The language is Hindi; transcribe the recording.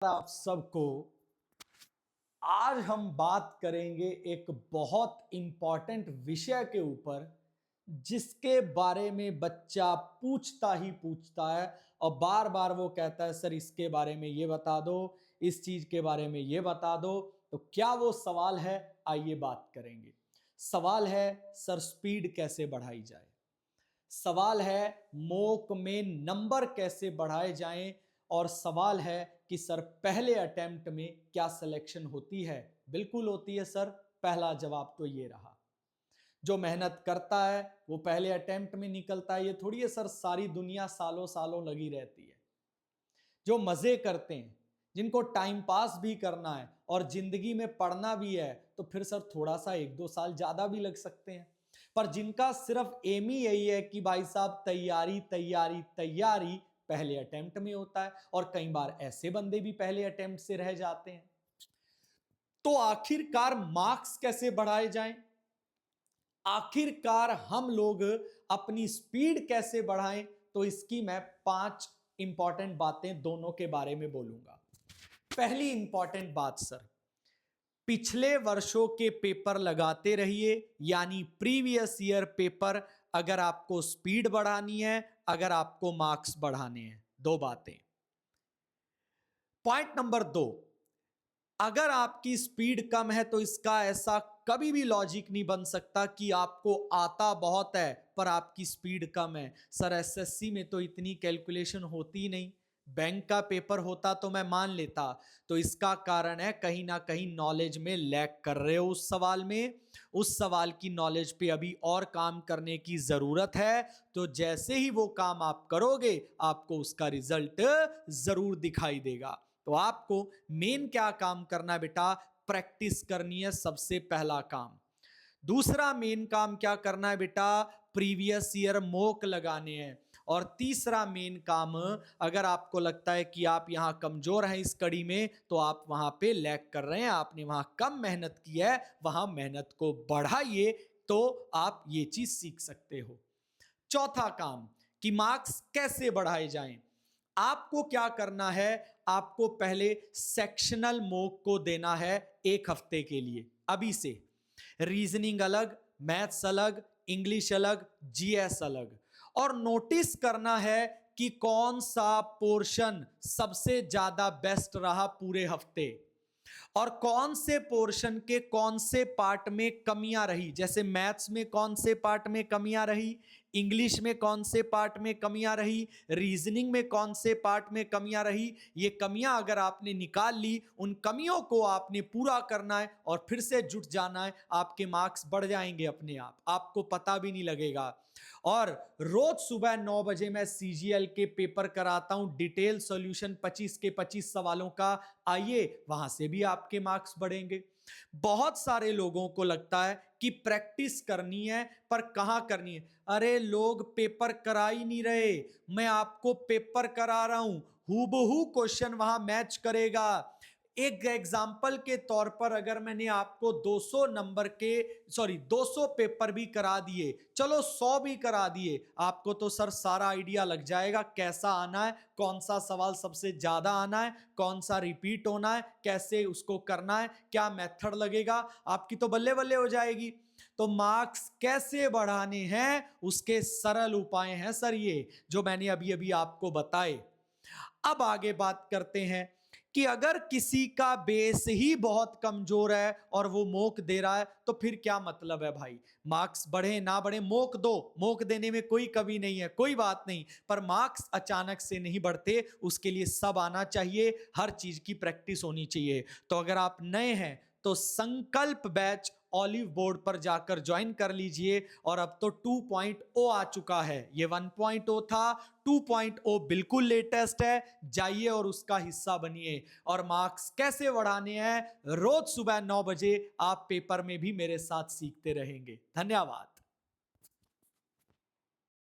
आप सबको। आज हम बात करेंगे एक बहुत इंपॉर्टेंट विषय के ऊपर जिसके बारे में बच्चा पूछता ही पूछता है और बार बार वो कहता है सर इसके बारे में ये बता दो, इस चीज के बारे में ये बता दो। तो क्या वो सवाल है? आइए बात करेंगे। सवाल है सर स्पीड कैसे बढ़ाई जाए, सवाल है मॉक में नंबर कैसे बढ़ाए जाएं, और सवाल है कि सर पहले अटेम्प्ट में क्या सिलेक्शन होती है? बिल्कुल होती है सर। पहला जवाब तो ये रहा। जो मेहनत करता है वो पहले अटेम्प्ट में निकलता है। ये थोड़ी है सर सारी दुनिया सालों सालों लगी रहती है। जो मजे करते हैं, जिनको टाइम पास भी करना है और जिंदगी में पढ़ना भी है, तो फिर सर थोड़ा सा 1-2 साल ज्यादा भी लग सकते हैं। पर जिनका सिर्फ एम ही यही है कि भाई साहब तैयारी तैयारी तैयारी, पहले अटेम्प्ट में होता है। और कई बार ऐसे बंदे भी पहले अटेम्प्ट से रह जाते हैं। तो आखिरकार मार्क्स कैसे बढ़ाए जाएं? आखिरकार हम लोग अपनी स्पीड कैसे बढ़ाएं? तो इसकी मैं 5 इंपॉर्टेंट बातें दोनों के बारे में बोलूंगा। पहली इंपॉर्टेंट बात सर, पिछले वर्षों के पेपर लगाते रहिए, यानी प्रीवियस ईयर पेपर, अगर आपको स्पीड बढ़ानी है, अगर आपको मार्क्स बढ़ाने हैं। 2 बातें। पॉइंट नंबर 2, अगर आपकी स्पीड कम है तो इसका ऐसा कभी भी लॉजिक नहीं बन सकता कि आपको आता बहुत है पर आपकी स्पीड कम है। सर एसएससी में तो इतनी कैलकुलेशन होती नहीं, बैंक का पेपर होता तो मैं मान लेता। तो इसका कारण है कहीं ना कहीं नॉलेज में लैग कर रहे हो उस सवाल में। उस सवाल की नॉलेज पे अभी और काम करने की जरूरत है। तो जैसे ही वो काम आप करोगे आपको उसका रिजल्ट जरूर दिखाई देगा। तो आपको मेन क्या काम करना है बेटा? प्रैक्टिस करनी है, सबसे पहला काम। दूसरा मेन काम क्या करना है बेटा? प्रीवियस ईयर मॉक लगाने हैं। और तीसरा मेन काम, अगर आपको लगता है कि आप यहां कमजोर हैं इस कड़ी में, तो आप वहां पे लैग कर रहे हैं, आपने वहां कम मेहनत की है, वहां मेहनत को बढ़ाइए, तो आप ये चीज सीख सकते हो। चौथा काम कि मार्क्स कैसे बढ़ाए जाएं। आपको क्या करना है? आपको पहले सेक्शनल मॉक को देना है 1 हफ्ते के लिए, अभी से। रीजनिंग अलग, मैथ्स अलग, इंग्लिश अलग, जीएस अलग। और नोटिस करना है कि कौन सा पोर्शन सबसे ज्यादा बेस्ट रहा पूरे हफ्ते, और कौन से पोर्शन के कौन से पार्ट में कमियां रही। जैसे मैथ्स में कौन से पार्ट में कमियां रही, इंग्लिश में कौन से पार्ट में कमियां रही, रीजनिंग में कौन से पार्ट में कमियां रही। ये कमियां अगर आपने निकाल ली, उन कमियों को आपने पूरा करना है और फिर से जुट जाना है। आपके मार्क्स बढ़ जाएंगे अपने आप, आपको पता भी नहीं लगेगा। और रोज सुबह 9 बजे मैं सीजीएल के पेपर कराता हूं, डिटेल सॉल्यूशन 25 के 25 सवालों का। आइए, वहां से भी आपके मार्क्स बढ़ेंगे। बहुत सारे लोगों को लगता है कि प्रैक्टिस करनी है, पर कहां करनी है? अरे लोग पेपर करा ही नहीं रहे, मैं आपको पेपर करा रहा हूं, हूबहू क्वेश्चन वहां मैच करेगा। एक एग्जाम्पल के तौर पर अगर मैंने आपको 200 पेपर भी करा दिए, चलो 100 भी करा दिए, आपको तो सर सारा आइडिया लग जाएगा कैसा आना है, कौन सा सवाल सबसे ज्यादा आना है, कौन सा रिपीट होना है, कैसे उसको करना है, क्या मेथड लगेगा, आपकी तो बल्ले बल्ले हो जाएगी। तो मार्क्स कैसे बढ़ाने हैं उसके सरल उपाय हैं सर ये, जो मैंने अभी अभी आपको बताए। अब आगे बात करते हैं कि अगर किसी का बेस ही बहुत कमजोर है और वो मॉक दे रहा है, तो फिर क्या मतलब है भाई? मार्क्स बढ़े ना बढ़े, मॉक दो, मॉक देने में कोई कमी नहीं है, कोई बात नहीं। पर मार्क्स अचानक से नहीं बढ़ते, उसके लिए सब आना चाहिए, हर चीज की प्रैक्टिस होनी चाहिए। तो अगर आप नए हैं तो संकल्प बैच ऑलिव बोर्ड पर जाकर ज्वाइन कर लीजिए। और अब तो 2.0 आ चुका है, ये 1.0 था, 2.0 बिल्कुल लेटेस्ट है। जाइए और उसका हिस्सा बनिए। और मार्क्स कैसे बढ़ाने हैं, रोज सुबह 9 बजे आप पेपर में भी मेरे साथ सीखते रहेंगे। धन्यवाद।